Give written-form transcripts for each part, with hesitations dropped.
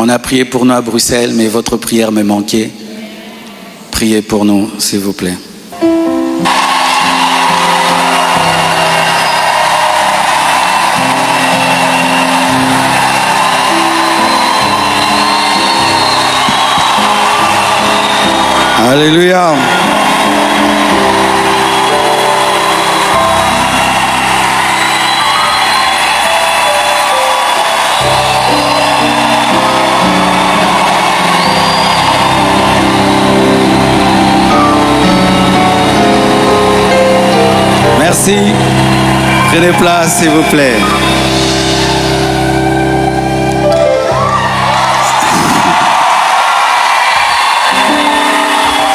On a prié pour nous à Bruxelles, mais votre prière me manquait. Priez pour nous, s'il vous plaît. Alléluia. Merci. Prenez place, s'il vous plaît.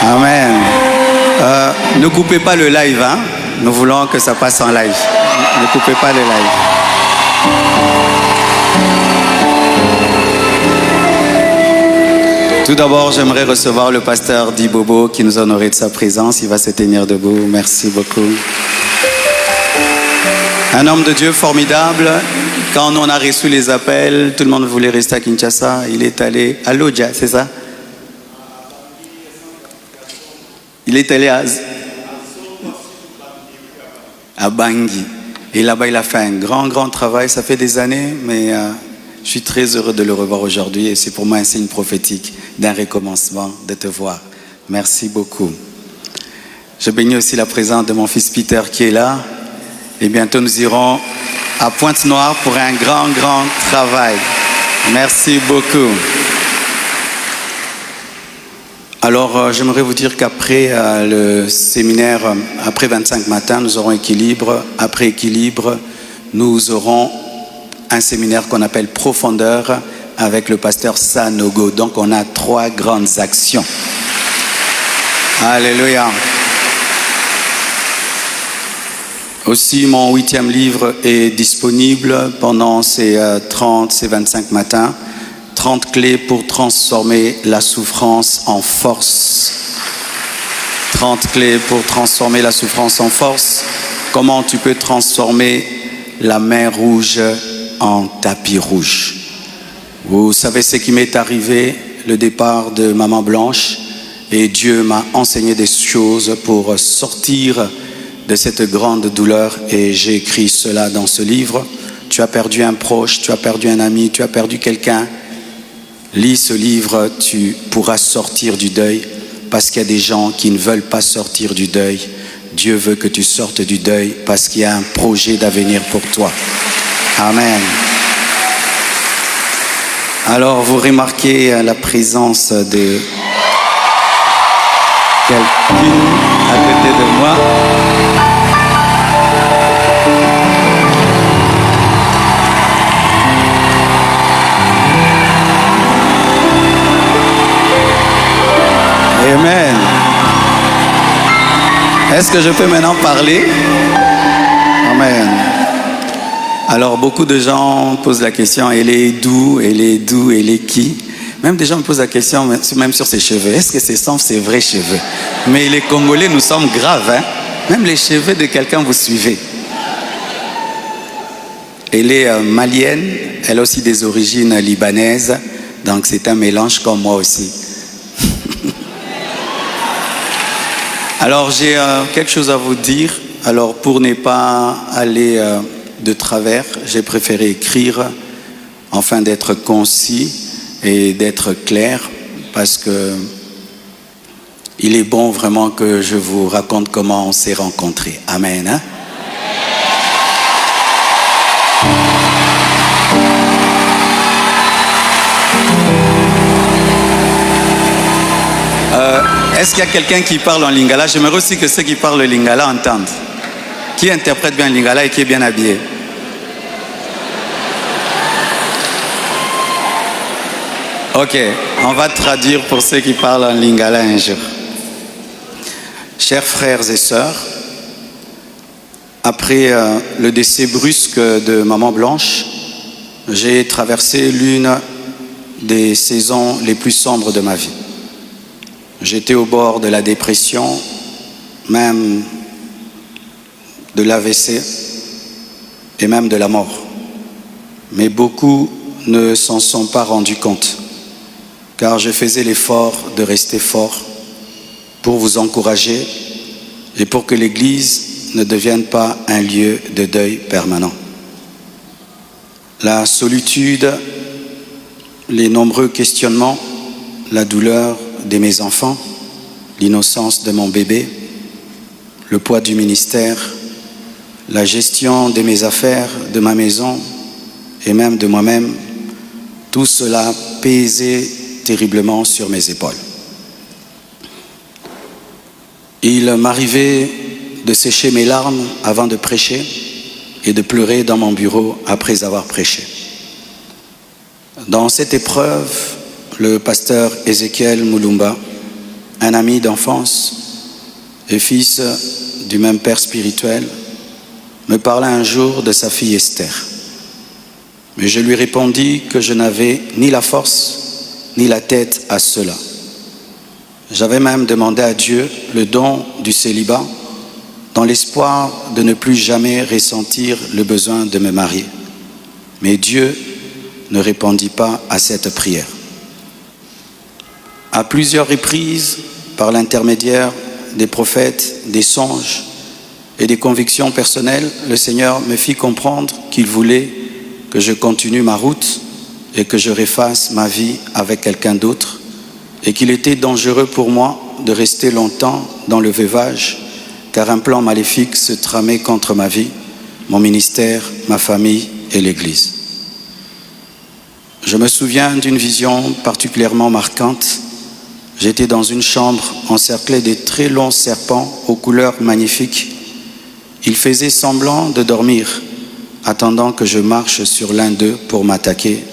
Amen. Ne coupez pas le live, hein? Nous voulons que ça passe en live. Ne coupez pas le live. Tout d'abord, j'aimerais recevoir le pasteur Di Bobo qui nous honorait de sa présence. Il va se tenir debout. Merci beaucoup. Un homme de Dieu formidable. Quand on a reçu les appels, tout le monde voulait rester à Kinshasa. Il est allé à Lodja, c'est ça? Il est allé à Bangui. Et là-bas, il a fait un grand travail. Ça fait des années, mais je suis très heureux de le revoir aujourd'hui. Et c'est pour moi un signe prophétique d'un recommencement, de te voir. Merci beaucoup. Je bénis aussi la présence de mon fils Peter qui est là. Et bientôt, nous irons à Pointe-Noire pour un grand travail. Merci beaucoup. Alors, j'aimerais vous dire qu'après le séminaire, après 25 matins, nous aurons équilibre. Après équilibre, nous aurons un séminaire qu'on appelle Profondeur avec le pasteur Sanogo. Donc, on a 3 grandes actions. Alléluia. Aussi, mon 8e livre est disponible pendant ces 25 matins. 30 clés pour transformer la souffrance en force. 30 clés pour transformer la souffrance en force. Comment tu peux transformer la mer rouge en tapis rouge. Vous savez ce qui m'est arrivé, le départ de Maman Blanche. Et Dieu m'a enseigné des choses pour sortir de cette grande douleur. Et j'ai écrit cela dans ce livre. Tu as perdu un proche, tu as perdu un ami, tu as perdu quelqu'un. Lis ce livre, tu pourras sortir du deuil parce qu'il y a des gens qui ne veulent pas sortir du deuil. Dieu veut que tu sortes du deuil parce qu'il y a un projet d'avenir pour toi. Amen. Alors, vous remarquez la présence de quelqu'un à côté de moi. Amen. Est-ce que je peux maintenant parler? Amen. Alors, beaucoup de gens posent la question, elle est d'où, elle est qui? Même des gens me posent la question, même sur ses cheveux. Est-ce que sont ses vrais cheveux? Mais les Congolais, nous sommes graves, hein? Même les cheveux de quelqu'un, vous suivez. Elle est malienne, elle a aussi des origines libanaises, donc c'est un mélange comme moi aussi. Alors, j'ai quelque chose à vous dire. Alors, pour ne pas aller de travers, j'ai préféré écrire afin d'être concis et d'être clair parce que il est bon vraiment que je vous raconte comment on s'est rencontrés. Amen. Hein? Est-ce qu'il y a quelqu'un qui parle en lingala? J'aimerais aussi que ceux qui parlent le lingala entendent. Qui interprète bien le lingala et qui est bien habillé? Ok, on va traduire pour ceux qui parlent en lingala un jour. Chers frères et sœurs, après le décès brusque de Maman Blanche, j'ai traversé l'une des saisons les plus sombres de ma vie. J'étais au bord de la dépression, même de l'AVC et même de la mort. Mais beaucoup ne s'en sont pas rendus compte. car je faisais l'effort de rester fort pour vous encourager et pour que l'Église ne devienne pas un lieu de deuil permanent. La solitude, les nombreux questionnements, la douleur de mes enfants, l'innocence de mon bébé, le poids du ministère, la gestion de mes affaires, de ma maison et même de moi-même, tout cela pesait terriblement sur mes épaules. Il m'arrivait de sécher mes larmes avant de prêcher et de pleurer dans mon bureau après avoir prêché. Dans cette épreuve, le pasteur Ézéchiel Moulumba, un ami d'enfance et fils du même père spirituel, me parla un jour de sa fille Esther. Mais je lui répondis que je n'avais ni la force ni la tête à cela. J'avais même demandé à Dieu le don du célibat dans l'espoir de ne plus jamais ressentir le besoin de me marier. Mais Dieu ne répondit pas à cette prière. À plusieurs reprises, par l'intermédiaire des prophètes, des songes et des convictions personnelles, le Seigneur me fit comprendre qu'il voulait que je continue ma route et que je refasse ma vie avec quelqu'un d'autre et qu'il était dangereux pour moi de rester longtemps dans le veuvage car un plan maléfique se tramait contre ma vie, mon ministère, ma famille et l'Église. Je me souviens d'une vision particulièrement marquante. J'étais dans une chambre encerclée de très longs serpents aux couleurs magnifiques. Ils faisaient semblant de dormir, attendant que je marche sur l'un d'eux pour m'attaquer.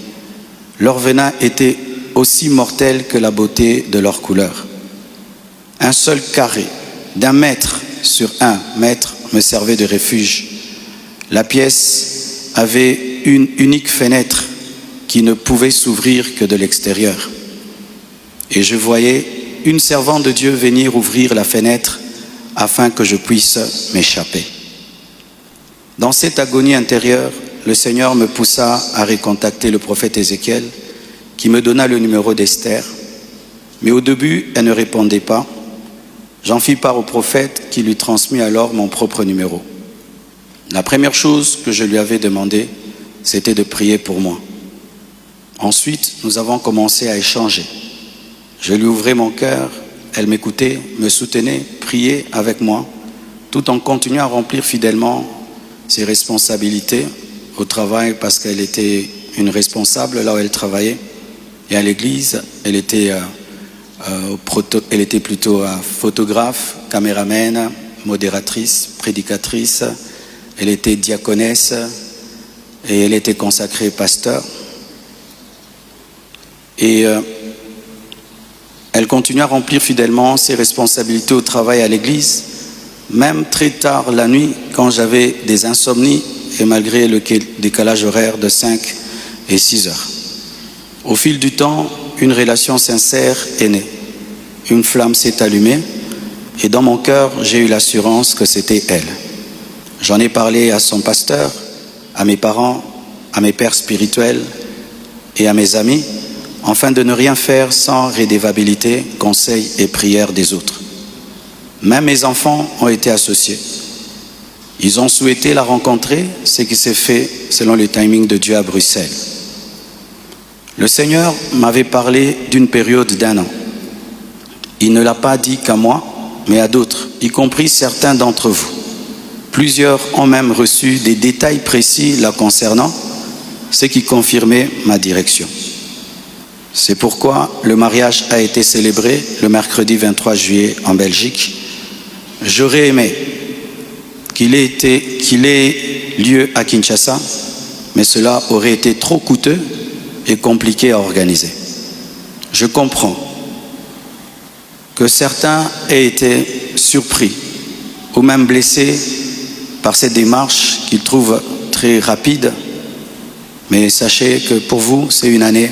Leur venin était aussi mortel que la beauté de leur couleur. Un seul carré d'1 mètre sur 1 mètre me servait de refuge. La pièce avait une unique fenêtre qui ne pouvait s'ouvrir que de l'extérieur. Et je voyais une servante de Dieu venir ouvrir la fenêtre afin que je puisse m'échapper. Dans cette agonie intérieure, le Seigneur me poussa à recontacter le prophète Ézéchiel qui me donna le numéro d'Esther. Mais au début, elle ne répondait pas. J'en fis part au prophète qui lui transmit alors mon propre numéro. La première chose que je lui avais demandé, c'était de prier pour moi. Ensuite, nous avons commencé à échanger. Je lui ouvrais mon cœur, elle m'écoutait, me soutenait, priait avec moi, tout en continuant à remplir fidèlement ses responsabilités au travail parce qu'elle était une responsable là où elle travaillait. Et à l'église, elle était plutôt photographe, caméraman, modératrice, prédicatrice. Elle était diaconesse et elle était consacrée pasteur. Et elle continue à remplir fidèlement ses responsabilités au travail à l'église, même très tard la nuit quand j'avais des insomnies et malgré le décalage horaire de 5 et 6 heures. Au fil du temps, une relation sincère est née. Une flamme s'est allumée et dans mon cœur, j'ai eu l'assurance que c'était elle. J'en ai parlé à son pasteur, à mes parents, à mes pères spirituels et à mes amis, afin de ne rien faire sans rédévabilité, conseils et prières des autres. Même mes enfants ont été associés. Ils ont souhaité la rencontrer, ce qui s'est fait selon le timing de Dieu à Bruxelles. Le Seigneur m'avait parlé d'une période d'1 an. Il ne l'a pas dit qu'à moi, mais à d'autres, y compris certains d'entre vous. Plusieurs ont même reçu des détails précis la concernant, ce qui confirmait ma direction. C'est pourquoi le mariage a été célébré le mercredi 23 juillet en Belgique. J'aurais aimé qu'il ait lieu à Kinshasa, mais cela aurait été trop coûteux et compliqué à organiser. Je comprends que certains aient été surpris ou même blessés par cette démarche qu'ils trouvent très rapide, mais sachez que pour vous, c'est une année.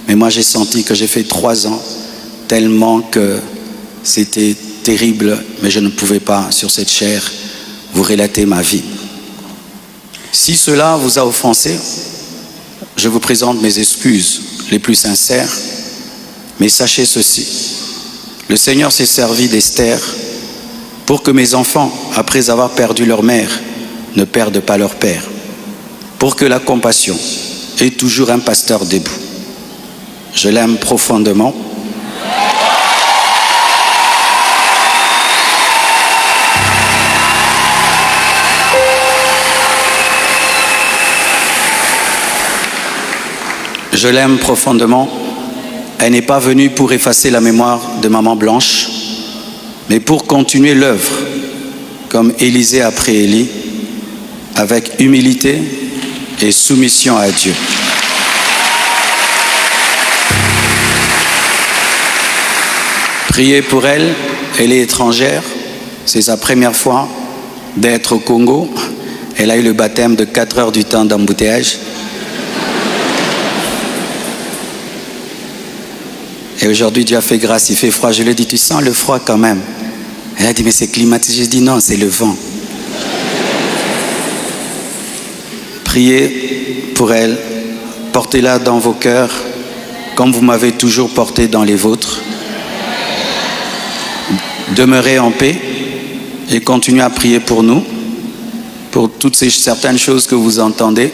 Mais moi, j'ai senti que j'ai fait 3 ans, tellement que c'était terrible, mais je ne pouvais pas, sur cette chair, vous relater ma vie. Si cela vous a offensé, je vous présente mes excuses les plus sincères Mais sachez ceci, le Seigneur s'est servi d'Esther pour que mes enfants, après avoir perdu leur mère, ne perdent pas leur père, pour que la compassion ait toujours un pasteur debout. Je l'aime profondément. Je l'aime profondément. Elle n'est pas venue pour effacer la mémoire de Maman Blanche, mais pour continuer l'œuvre, comme Élisée après Élie, avec humilité et soumission à Dieu. Priez pour elle, elle est étrangère, c'est sa première fois d'être au Congo. Elle a eu le baptême de 4 heures du temps d'embouteillage. Et aujourd'hui, Dieu a fait grâce, il fait froid. Je lui ai dit, tu sens le froid quand même? Elle a dit, mais c'est climatisé. Je dis, non, c'est le vent. Priez pour elle, portez-la dans vos cœurs, comme vous m'avez toujours porté dans les vôtres. Demeurez en paix et continuez à prier pour nous, pour toutes ces certaines choses que vous entendez.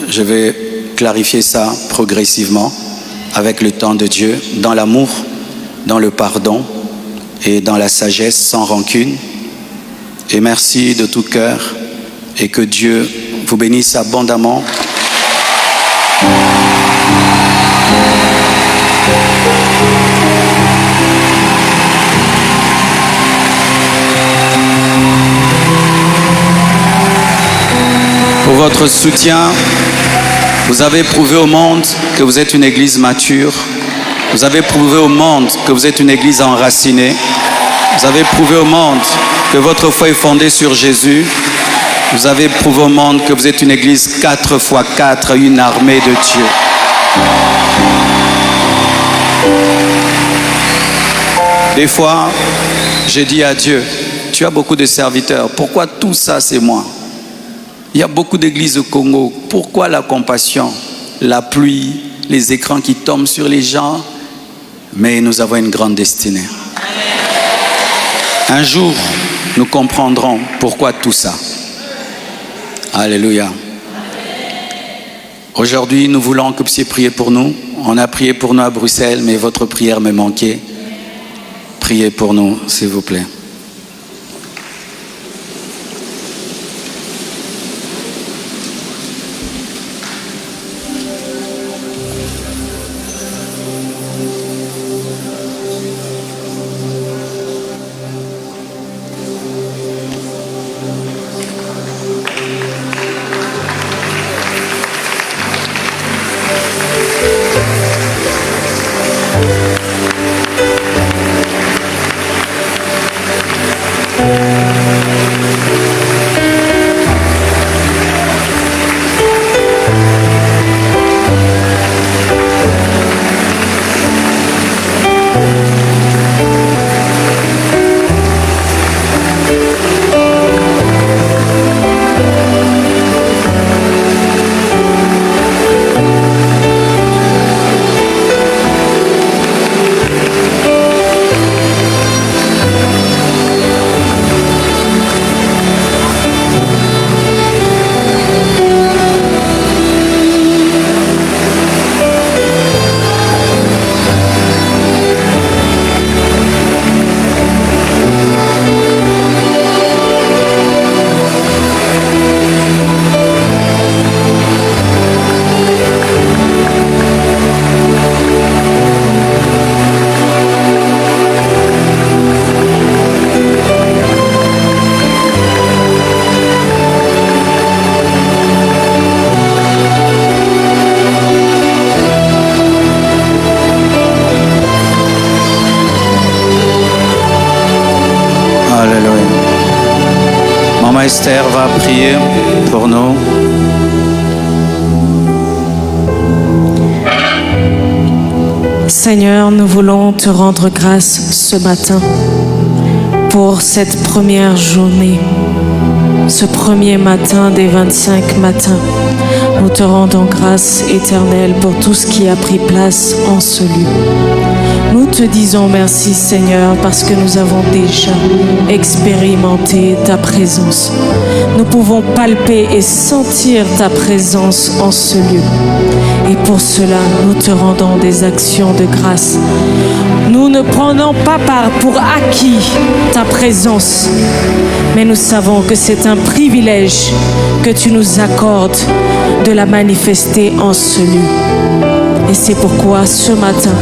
Je vais clarifier ça progressivement, avec le temps de Dieu, dans l'amour, dans le pardon et dans la sagesse, sans rancune. Et merci de tout cœur et que Dieu vous bénisse abondamment. Pour votre soutien, vous avez prouvé au monde que vous êtes une église mature. Vous avez prouvé au monde que vous êtes une église enracinée. Vous avez prouvé au monde que votre foi est fondée sur Jésus. Vous avez prouvé au monde que vous êtes une église 4x4, une armée de Dieu. Des fois, j'ai dit à Dieu, tu as beaucoup de serviteurs, pourquoi tout ça c'est moi? Il y a beaucoup d'églises au Congo. Pourquoi la compassion, la pluie, les écrans qui tombent sur les gens? Mais nous avons une grande destinée. Un jour, nous comprendrons pourquoi tout ça. Alléluia. Aujourd'hui, nous voulons que vous puissiez prier pour nous. On a prié pour nous à Bruxelles, mais votre prière me manquait. Priez pour nous, s'il vous plaît. Esther va prier pour nous. Seigneur, nous voulons te rendre grâce ce matin pour cette première journée, ce premier matin des 25 matins. Nous te rendons grâce éternelle pour tout ce qui a pris place en ce lieu. te disons merci Seigneur parce que nous avons déjà expérimenté ta présence. Nous pouvons palper et sentir ta présence en ce lieu. Et pour cela, nous te rendons des actions de grâce. Nous ne prenons pas pour acquis ta présence, mais nous savons que c'est un privilège que tu nous accordes de la manifester en ce lieu. Et c'est pourquoi ce matin,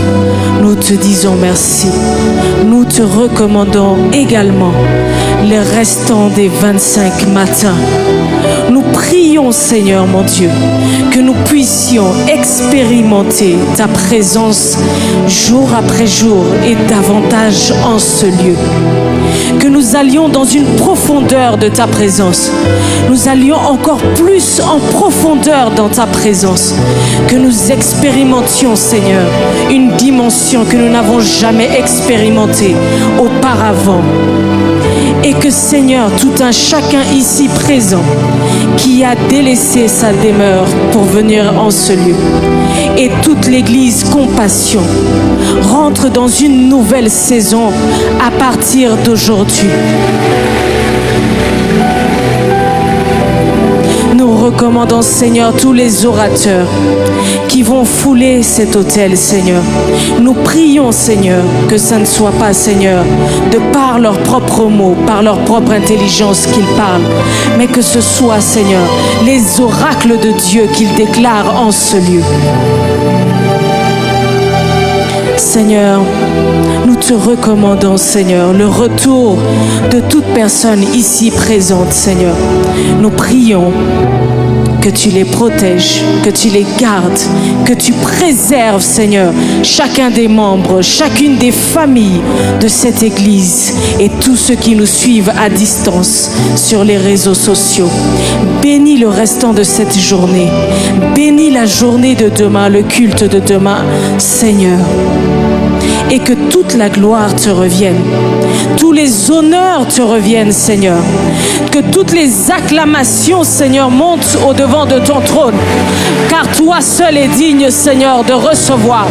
nous te disons merci. Nous te recommandons également les restants des 25 matins. Nous prions, Seigneur mon Dieu, que nous puissions expérimenter ta présence jour après jour et davantage en ce lieu. Que nous allions dans une profondeur de ta présence. Nous allions encore plus en profondeur dans ta présence. Que nous expérimentions, Seigneur, une dimension que nous n'avons jamais expérimentée auparavant. Et que, Seigneur, tout un chacun ici présent qui a délaissé sa demeure pour venir en ce lieu, et toute l'Église Compassion rentre dans une nouvelle saison à partir d'aujourd'hui. Nous recommandons, Seigneur, tous les orateurs qui vont fouler cet autel, Seigneur. Nous prions, Seigneur, que ça ne soit pas, Seigneur, de par leurs propres mots, par leur propre intelligence qu'ils parlent, mais que ce soit, Seigneur, les oracles de Dieu qu'ils déclarent en ce lieu. Seigneur, nous te recommandons, Seigneur, le retour de toute personne ici présente, Seigneur. Nous prions que tu les protèges, que tu les gardes, que tu préserves, Seigneur, chacun des membres, chacune des familles de cette Église et tous ceux qui nous suivent à distance sur les réseaux sociaux. Bénis le restant de cette journée. Bénis la journée de demain, le culte de demain, Seigneur. Et que toute la gloire te revienne. Tous les honneurs te reviennent, Seigneur. Que toutes les acclamations, Seigneur, montent au-devant de ton trône. Car toi seul es digne, Seigneur, de recevoir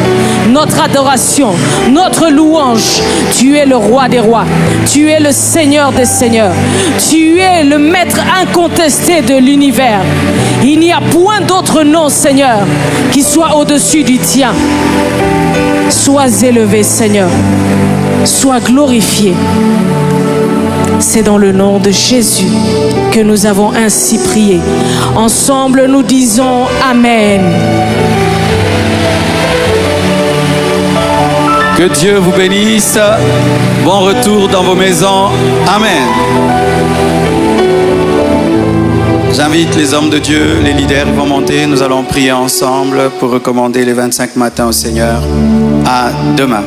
notre adoration, notre louange. Tu es le roi des rois. Tu es le Seigneur des seigneurs. Tu es le maître incontesté de l'univers. Il n'y a point d'autre nom, Seigneur, qui soit au-dessus du tien. Sois élevé, Seigneur. Sois glorifié. C'est dans le nom de Jésus que nous avons ainsi prié. Ensemble, nous disons Amen. Que Dieu vous bénisse. Bon retour dans vos maisons. Amen. J'invite les hommes de Dieu, les leaders vont monter. Nous allons prier ensemble pour recommander les 25 matins au Seigneur. À demain.